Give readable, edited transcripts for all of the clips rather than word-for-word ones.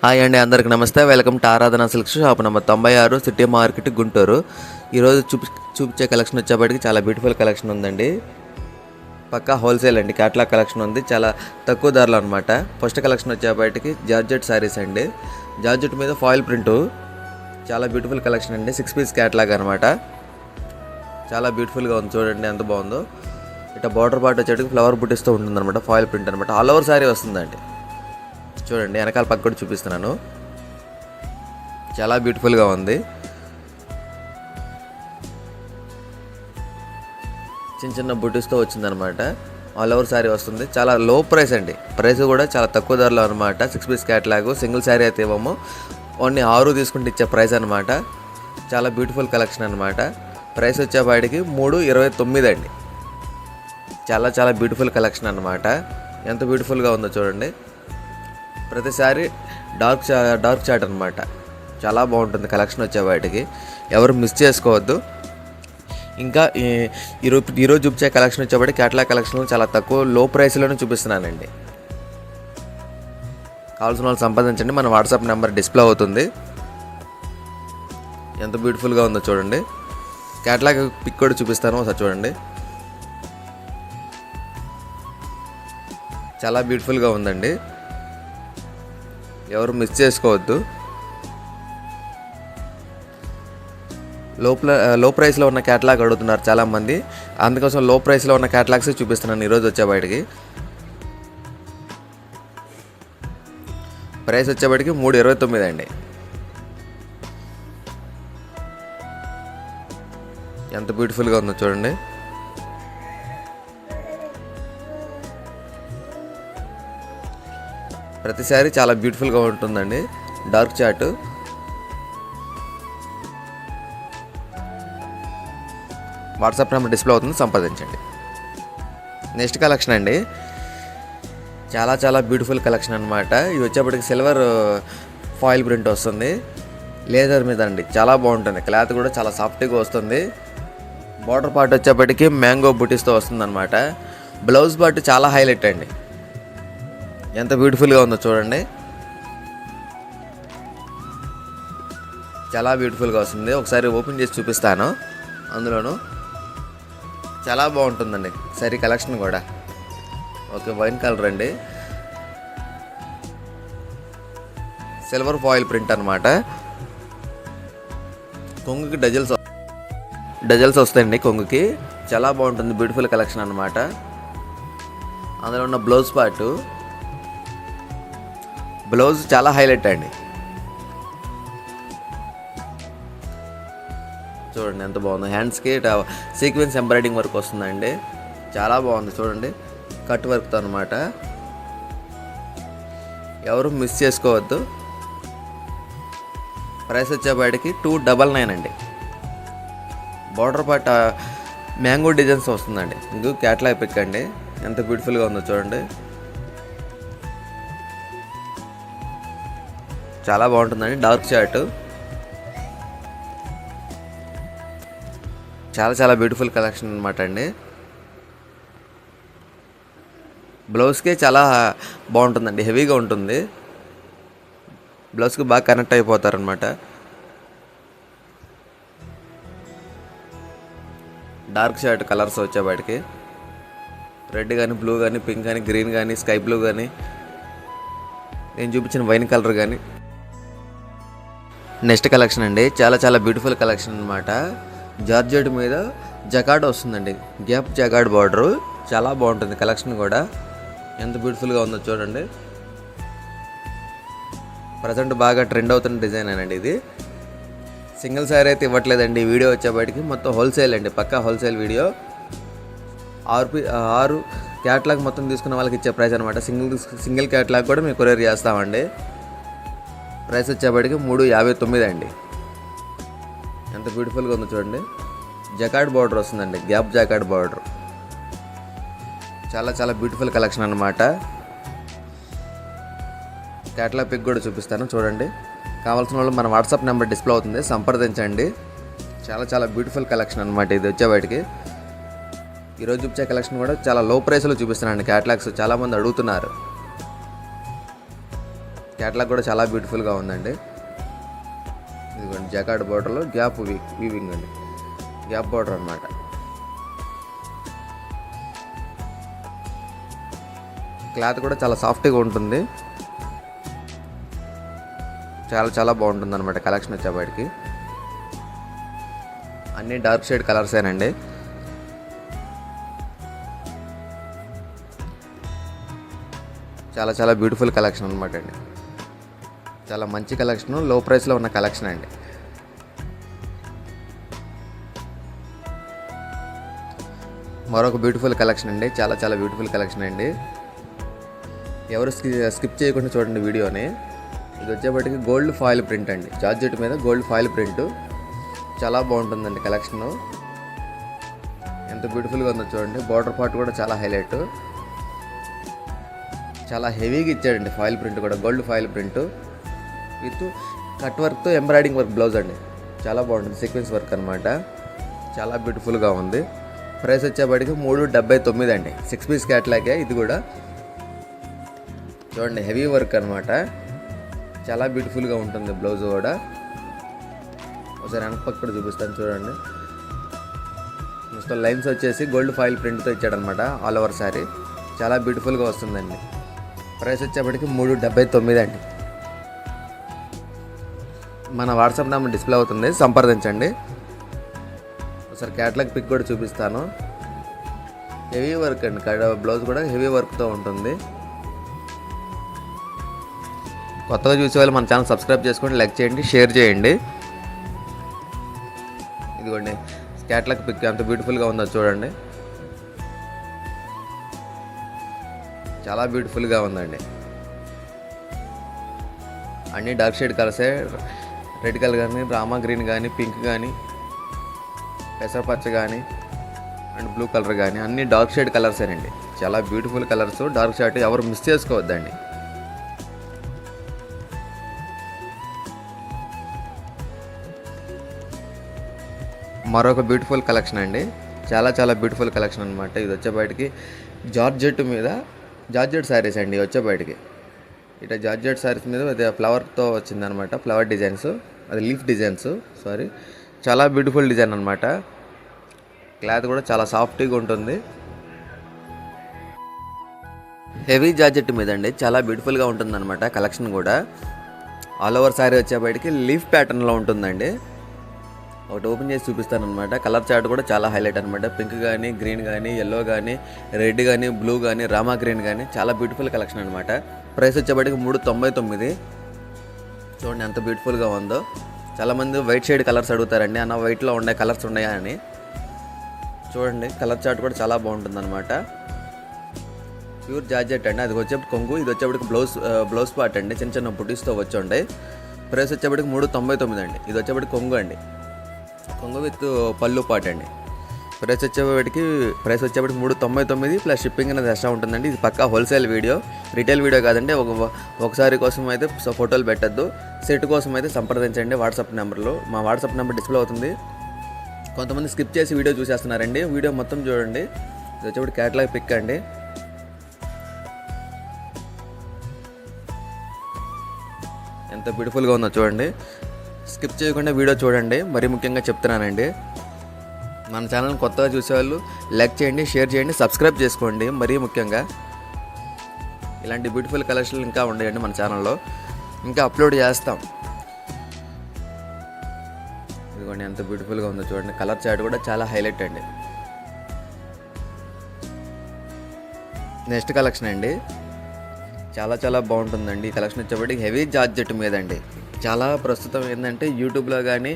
Hi అండి, అందరికి నమస్తే. వెల్కమ్ టు ఆరాధన silks shop number 96, city market, Guntur. ఈరోజు చూపించే కలెక్షన్ వచ్చేప్పటికి చాలా బ్యూటిఫుల్ కలెక్షన్ ఉందండి. పక్కా హోల్సేల్ అండి, క్యాట్లాగ్ కలెక్షన్ ఉంది, చాలా తక్కువ ధరలు అనమాట. ఫస్ట్ కలెక్షన్ వచ్చేప్పటికి జార్జెట్ శారీస్ అండి. జార్జెట్ మీద ఫాయిల్ ప్రింటు, చాలా బ్యూటిఫుల్ కలెక్షన్ అండి. 6 పీస్ క్యాట్లాగ్ అనమాట. చాలా బ్యూటిఫుల్గా ఉంది, చూడండి ఎంత బాగుందో. ఇట్లా బార్డర్ పార్ట్ వచ్చేటికి ఫ్లవర్ బుట్టిస్తూ ఉంటుంది అనమాట. ఫాయిల్ ప్రింట్ అనమాట, ఆల్ ఓవర్ శారీ వస్తుందండి. చూడండి వెనకాల పక్క కూడా చూపిస్తున్నాను, చాలా బ్యూటిఫుల్గా ఉంది. చిన్న చిన్న బుటీస్తో వచ్చిందనమాట. ఆల్ ఓవర్ శారీ వస్తుంది, చాలా లో ప్రైస్ అండి. ప్రైస్ కూడా చాలా తక్కువ ధరలో అనమాట. 6 పీస్ క్యాట్లాగ్, సింగిల్ శారీ అయితే ఇవ్వము, ఓన్లీ 6 తీసుకుంటే ఇచ్చే ప్రైస్ అనమాట. చాలా బ్యూటిఫుల్ కలెక్షన్ అనమాట. ప్రైస్ వచ్చేపాటికి 329 అండి. చాలా చాలా బ్యూటిఫుల్ కలెక్షన్ అనమాట. ఎంత బ్యూటిఫుల్గా ఉందో చూడండి. ప్రతిసారి డార్క్ చాట్ అనమాట. చాలా బాగుంటుంది కలెక్షన్ వచ్చేవాటికి, ఎవరు మిస్ చేసుకోవద్దు. ఇంకా ఈరోజు చూపించే కలెక్షన్ వచ్చేవాటి క్యాట్లాగ్ కలెక్షన్ చాలా తక్కువ లో ప్రైస్లోనే చూపిస్తున్నానండి. కావాల్సిన వాళ్ళు సంపాదించండి. మన వాట్సాప్ నెంబర్ డిస్ప్లే అవుతుంది. ఎంత బ్యూటిఫుల్గా ఉందో చూడండి. క్యాట్లాగ్ పిక్ కూడా చూపిస్తాను, ఒకసారి చూడండి. చాలా బ్యూటిఫుల్గా ఉందండి, ఎవరు మిస్ చేసుకోవద్దు. లో ప్రైస్లో ఉన్న క్యాట్లాగ్ అడుగుతున్నారు చాలామంది, అందుకోసం లో ప్రైస్లో ఉన్న క్యాట్లాగ్స్ చూపిస్తున్నాను ఈరోజు వచ్చేవాటికి. ప్రైస్ వచ్చేవాటికి 329 అండి. ఎంత బ్యూటిఫుల్గా ఉందో చూడండి. ప్రతిసారి చాలా బ్యూటిఫుల్గా ఉంటుందండి. Dark chat, WhatsApp number display అవుతుంది, సంప్రదించండి. నెక్స్ట్ కలెక్షన్ అండి, చాలా చాలా బ్యూటిఫుల్ కలెక్షన్ అనమాట. ఇది వచ్చేప్పటికి సిల్వర్ ఫాయిల్ ప్రింట్ వస్తుంది, లేజర్ మీద అండి. చాలా బాగుంటుంది, క్లాత్ కూడా చాలా సాఫ్ట్గా వస్తుంది. బార్డర్ పార్ట్ వచ్చేప్పటికి మ్యాంగో బుటీస్తో వస్తుంది అనమాట. బ్లౌజ్ పార్ట్ చాలా హైలైట్ అండి, ఎంత బ్యూటిఫుల్గా ఉందో చూడండి. చాలా బ్యూటిఫుల్గా వస్తుంది, ఒకసారి ఓపెన్ చేసి చూపిస్తాను. అందులోనూ చాలా బాగుంటుందండి సారీ కలెక్షన్ కూడా. ఓకే, వైన్ కలర్ అండి, సిల్వర్ ఫాయిల్ ప్రింట్ అనమాట. కొంగుకి డజల్స్ వస్తాయండి కొంగుకి. చాలా బాగుంటుంది, బ్యూటిఫుల్ కలెక్షన్ అనమాట. అందులో ఉన్న బ్లౌజ్ చాలా హైలైట్ అండి. చూడండి ఎంత బాగుంది. హ్యాండ్స్కి సీక్వెన్స్ ఎంబ్రాయిడింగ్ వర్క్ వస్తుందండి, చాలా బాగుంది చూడండి. కట్ వర్క్తో అనమాట, ఎవరు మిస్ చేసుకోవద్దు. ప్రైస్ వచ్చేపాటికి 299 అండి. బార్డర్ పార్ట్ మ్యాంగో డిజైన్స్ వస్తుందండి. ఇంకో క్యాట్లాగ్ పిక్ అండి, ఎంత బ్యూటిఫుల్గా ఉందో చూడండి. చాలా బాగుంటుందండి. డార్క్ చాట్, చాలా చాలా బ్యూటిఫుల్ కలెక్షన్ అనమాట అండి. బ్లౌజ్కే చాలా బాగుంటుందండి, హెవీగా ఉంటుంది. బ్లౌజ్కి బాగా కనెక్ట్ అయిపోతారనమాట. డార్క్ షార్ట్ కలర్స్ వచ్చేవాటికి రెడ్ కానీ, బ్లూ కానీ, పింక్ కానీ, గ్రీన్ కానీ, స్కై బ్లూ కానీ, నేను చూపించిన వైన్ కలర్ కానీ. నెక్స్ట్ కలెక్షన్ అండి, చాలా చాలా బ్యూటిఫుల్ కలెక్షన్ అనమాట. జార్జెట్ మీద జకార్డ్ వస్తుందండి, గ్యాప్ జకార్డ్ బార్డరు. చాలా బాగుంటుంది కలెక్షన్ కూడా, ఎంత బ్యూటిఫుల్గా ఉందో చూడండి. ప్రజెంట్ బాగా ట్రెండ్ అవుతున్న డిజైన్ అండి ఇది. సింగిల్ శారీ అయితే ఇవ్వట్లేదండి. వీడియో వచ్చేప్పటికి మొత్తం హోల్సేల్ అండి, పక్కా హోల్సేల్ వీడియో. 6 క్యాట్లాగ్ మొత్తం తీసుకున్న వాళ్ళకి ఇచ్చే ప్రైస్ అనమాట. సింగిల్ క్యాట్లాగ్ కూడా మేము కొరియర్ చేస్తామండి. ప్రైస్ వచ్చేప్పటికి 359 అండి. ఎంత బ్యూటిఫుల్గా ఉందో చూడండి. జకార్డ్ బార్డర్ వస్తుందండి, గ్యాప్ జకార్డ్ బార్డర్. చాలా చాలా బ్యూటిఫుల్ కలెక్షన్ అనమాట. క్యాట్లాగ్ పిక్ కూడా చూపిస్తాను చూడండి. కావాల్సిన వాళ్ళు మన వాట్సాప్ నెంబర్ డిస్ప్లే అవుతుంది, సంప్రదించండి. చాలా చాలా బ్యూటిఫుల్ కలెక్షన్ అనమాట ఇది వచ్చేవాటికి. ఈరోజు చూపించే కలెక్షన్ కూడా చాలా లో ప్రైస్లో చూపిస్తున్నాను. క్యాట్లాగ్స్ చాలామంది అడుగుతున్నారు. క్యాట్లాగ్ కూడా చాలా బ్యూటిఫుల్గా ఉందండి. ఇదిగోండి జకార్డ్ బోర్డర్లో గ్యాప్ వీవింగ్ అండి, గ్యాప్ బోర్డర్ అనమాట. క్లాత్ కూడా చాలా సాఫ్ట్గా ఉంటుంది, చాలా బాగుంటుంది అనమాట. కలెక్షన్ వచ్చేపాటికి అన్నీ డార్క్ షేడ్ కలర్సేనండి. చాలా బ్యూటిఫుల్ కలెక్షన్ అనమాట అండి. చాలా మంచి కలెక్షన్, లో ప్రైస్లో ఉన్న కలెక్షన్ అండి. మరొక బ్యూటిఫుల్ కలెక్షన్ అండి, చాలా బ్యూటిఫుల్ కలెక్షన్ అండి. ఎవరు స్కిప్ చేయకుండా చూడండి వీడియోని. ఇది వచ్చేప్పటికి గోల్డ్ ఫాయిల్ ప్రింట్ అండి, జార్జెట్ మీద గోల్డ్ ఫాయిల్ ప్రింట్. చాలా బాగుంటుందండి కలెక్షను. ఎంత బ్యూటిఫుల్గా ఉందో చూడండి. బార్డర్ పార్ట్ కూడా చాలా హైలైట్, చాలా హెవీగా ఇచ్చాడండి. ఫాయిల్ ప్రింట్ కూడా gold foil print with cut వర్క్తో ఎంబ్రాయిడింగ్ వర్క్ బ్లౌజ్ అండి. చాలా బాగుంటుంది, సీక్వెన్స్ వర్క్ అనమాట. చాలా బ్యూటిఫుల్గా ఉంది. ప్రైస్ వచ్చేప్పటికి 379 అండి. 6 పీస్ క్యాట్లాగే ఇది కూడా. చూడండి హెవీ వర్క్ అనమాట, చాలా బ్యూటిఫుల్గా ఉంటుంది బ్లౌజ్ కూడా. ఒకసారి వెనక పక్క కూడా చూపిస్తాను చూడండి. మొత్తం లైన్స్ వచ్చేసి గోల్డ్ ఫాయిల్ ప్రింట్తో ఇచ్చాడనమాట ఆల్ ఓవర్ శారీ. చాలా బ్యూటిఫుల్గా వస్తుందండి. ప్రైస్ వచ్చేప్పటికి 379 అండి. మన వాట్సాప్ నెంబర్ డిస్ప్లే అవుతుంది, సంప్రదించండి. ఒకసారి క్యాట్లాగ్ పిక్ కూడా చూపిస్తాను. హెవీ వర్క్ అండి, బ్లౌజ్ కూడా హెవీ వర్క్తో ఉంటుంది. కొత్తగా చూసే వాళ్ళు మన ఛానల్ సబ్స్క్రైబ్ చేసుకోండి, లైక్ చేయండి, షేర్ చేయండి. ఇదిగోండి క్యాట్లాగ్ పిక్ ఎంత బ్యూటిఫుల్గా ఉందో చూడండి. చాలా బ్యూటిఫుల్గా ఉందండి. అన్నీ డార్క్ షేడ్ కలర్సే, రెడ్ కలర్ కానీ, రామా గ్రీన్ కానీ, పింక్ కానీ, పెసరపచ్చ కానీ అండ్ బ్లూ కలర్ కానీ అన్నీ డార్క్ షేడ్ కలర్సేనండి. చాలా బ్యూటిఫుల్ కలర్స్, డార్క్ షేడ్ ఎవరు మిస్ చేసుకోవద్దండి. మరొక బ్యూటిఫుల్ కలెక్షన్ అండి, చాలా బ్యూటిఫుల్ కలెక్షన్ అనమాట. ఇది వచ్చేపాటికి జార్జెట్ మీద జార్జెట్ శారీస్ అండి. వచ్చేపాటికి ఇట్లా జార్జెట్ శారీస్ మీద అది ఫ్లవర్తో వచ్చిందనమాట, ఫ్లవర్ డిజైన్స్, అది లీఫ్ డిజైన్స్ సారీ. చాలా బ్యూటిఫుల్ డిజైన్ అనమాట. క్లాత్ కూడా చాలా సాఫ్ట్గా ఉంటుంది. హెవీ జార్జెట్ మీద అండి, చాలా బ్యూటిఫుల్గా ఉంటుంది అనమాట కలెక్షన్ కూడా. ఆల్ ఓవర్ శారీ వచ్చేపాటికి లీఫ్ ప్యాటర్న్లో ఉంటుందండి. ఒకటి ఓపెన్ చేసి చూపిస్తాను అనమాట. కలర్ చార్ట్ కూడా చాలా హైలైట్ అనమాట. పింక్ కానీ, గ్రీన్ కానీ, ఎల్లో కానీ, రెడ్ కానీ, బ్లూ కానీ, రామా గ్రీన్ కానీ చాలా బ్యూటిఫుల్ కలెక్షన్ అనమాట. ప్రైస్ వచ్చేప్పటికి 399. చూడండి ఎంత బ్యూటిఫుల్గా ఉందో. చాలామంది వైట్ షేడ్ కలర్స్ అడుగుతారండి, అన్న వైట్లో ఉండే కలర్స్ ఉన్నాయా అని. చూడండి కలర్ చార్ట్ కూడా చాలా బాగుంటుంది అనమాట. ప్యూర్ జార్జెట్ అండి. అది వచ్చేప్పటికి కొంగు, ఇది వచ్చేప్పటికి బ్లౌజ్ పార్ట్ అండి, చిన్న బుటీస్తో వచ్చి. ప్రైస్ వచ్చేప్పటికి 399 అండి. ఇది వచ్చేప్పటికి కొంగు అండి, కొంగు విత్ పళ్ళు పాట అండి. ప్రైస్ వచ్చేప్పటికి 399 ప్లస్ షిప్పింగ్ అనేది ఎక్స్ట్రా ఉంటుందండి. ఇది పక్కా హోల్సేల్ వీడియో, రీటైల్ వీడియో కాదండి. ఒకసారి కోసం అయితే ఫోటోలు పెట్టద్దు, సెట్ కోసం అయితే సంప్రదించండి వాట్సాప్ నెంబర్లో. మా వాట్సాప్ నెంబర్ డిస్ప్లే అవుతుంది. కొంతమంది స్కిప్ చేసి వీడియో చూసేస్తున్నారండి, వీడియో మొత్తం చూడండి. ఇది వచ్చేప్పుడు క్యాటలాగ్ పిక్ అండి. ఎంత బ్యూటిఫుల్గా ఉందో చూడండి. స్కిప్ చేయకుండా వీడియో చూడండి, మరీ ముఖ్యంగా చెప్తున్నానండి. మన ఛానల్ కొత్తగా చూసేవాళ్ళు లైక్ చేయండి, షేర్ చేయండి, సబ్స్క్రైబ్ చేసుకోండి. మరీ ముఖ్యంగా ఇలాంటి బ్యూటిఫుల్ కలెక్షన్లు ఇంకా ఉండేయండి మన ఛానల్లో, ఇంకా అప్లోడ్ చేస్తాం. ఇదిగోండి ఎంత బ్యూటిఫుల్గా ఉందో చూడండి. కలర్ చార్ట్ కూడా చాలా హైలైట్ అండి. నెక్స్ట్ కలెక్షన్ అండి, చాలా బాగుంటుందండి. ఈ కలెక్షన్ వచ్చేప్పటికి హెవీ జార్జెట్ మీద అండి. చాలా ప్రస్తుతం ఏంటంటే యూట్యూబ్లో కానీ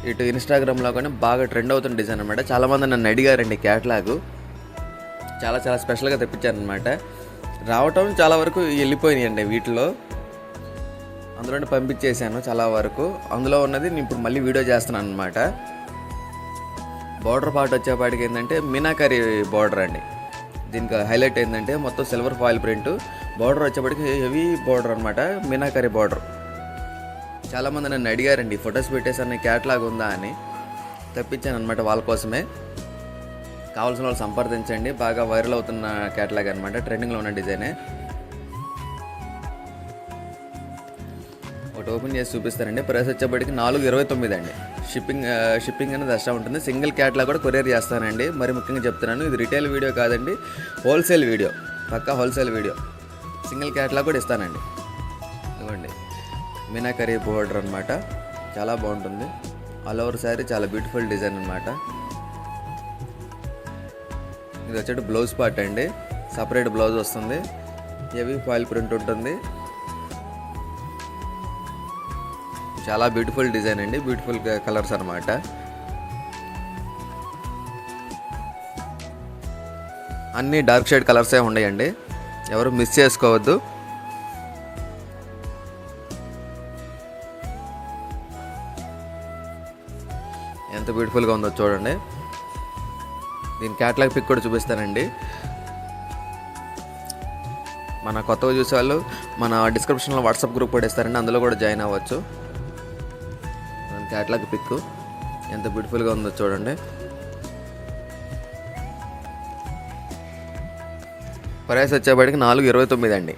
ఇటు ఇన్స్టాగ్రామ్లో కానీ బాగా ట్రెండ్ అవుతున్న డిజైన్ అనమాట. చాలామంది నన్ను అడిగారండి క్యాట్లాగ్, చాలా స్పెషల్గా తెప్పించారనమాట. రావటం చాలా వరకు వెళ్ళిపోయినాయండి వీటిలో, అందులోనే పంపించేశాను చాలా వరకు. అందులో ఉన్నది నేను ఇప్పుడు మళ్ళీ వీడియో చేస్తున్నాను అనమాట. బార్డర్ పార్ట్ వచ్చేపాటికి ఏంటంటే మీనాకరీ బార్డర్ అండి. దీనికి హైలైట్ ఏంటంటే మొత్తం సిల్వర్ ఫాయిల్ ప్రింట్. బార్డర్ వచ్చేప్పటికి హెవీ బార్డర్ అనమాట, మీనాకరీ బార్డర్. చాలామంది నన్ను అడిగారండి ఫొటోస్ పెట్టేసాను క్యాట్లాగ్ ఉందా అని, తెప్పించాను అనమాట వాళ్ళ కోసమే. కావాల్సిన వాళ్ళు సంప్రదించండి. బాగా వైరల్ అవుతున్న క్యాట్లాగ్ అనమాట, ట్రెండింగ్లో ఉన్న డిజైనే. ఒకటి ఓపెన్ చేసి చూపిస్తానండి. ప్రైస్ వచ్చేప్పటికి 429 అండి. షిప్పింగ్ అనేది ఎక్స్ట్రా ఉంటుంది. సింగిల్ క్యాట్లాగ్ కూడా కొరియర్ చేస్తానండి. మరి ముఖ్యంగా చెప్తున్నాను, ఇది రిటైల్ వీడియో కాదండి, హోల్సేల్ వీడియో, పక్కా హోల్సేల్ వీడియో. సింగిల్ క్యాట్లాగ్ కూడా ఇస్తానండి. ఇవ్వండి, మీనాకరీ బోర్డర్ అనమాట, చాలా బాగుంటుంది. ఆల్ ఓవర్ శారీ చాలా బ్యూటిఫుల్ డిజైన్ అనమాట. ఇది వచ్చేటి బ్లౌజ్ పార్ట్ అండి, సపరేట్ బ్లౌజ్ వస్తుంది. హెవీ ఫాయిల్ ప్రింట్ ఉంటుంది. చాలా బ్యూటిఫుల్ డిజైన్ అండి, బ్యూటిఫుల్ కలర్స్ అనమాట. అన్నీ డార్క్ షేడ్ కలర్సే ఉన్నాయండి, ఎవరు మిస్ చేసుకోవద్దు. ఎంత బ్యూటిఫుల్గా ఉందో చూడండి. దీని క్యాటలాగ్ పిక్ కూడా చూపిస్తానండి. మన కొత్తగా చూసే వాళ్ళు మన డిస్క్రిప్షన్లో వాట్సాప్ గ్రూప్ కూడా ఇస్తారండి, అందులో కూడా జాయిన్ అవ్వచ్చు. క్యాటలాగ్ పిక్ ఎంత బ్యూటిఫుల్గా ఉందో చూడండి. ప్రైస్ వచ్చేప్పటికి 429 అండి.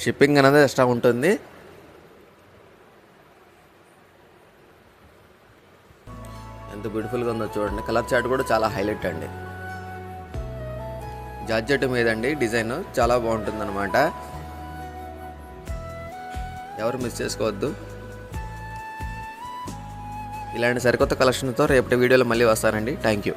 షిప్పింగ్ అనేది ఎక్స్ట్రా ఉంటుంది. ఎంత బ్యూటిఫుల్గా ఉందో చూడండి. కలర్ చార్ట్ కూడా చాలా హైలైట్ అండి. జార్జెట్ మీద అండి డిజైన్, చాలా బాగుంటుంది అనమాట. ఎవరు మిస్ చేసుకోవద్దు. ఇలాంటి సరికొత్త కలెక్షన్తో రేపటి వీడియోలో మళ్ళీ వస్తానండి. Thank you.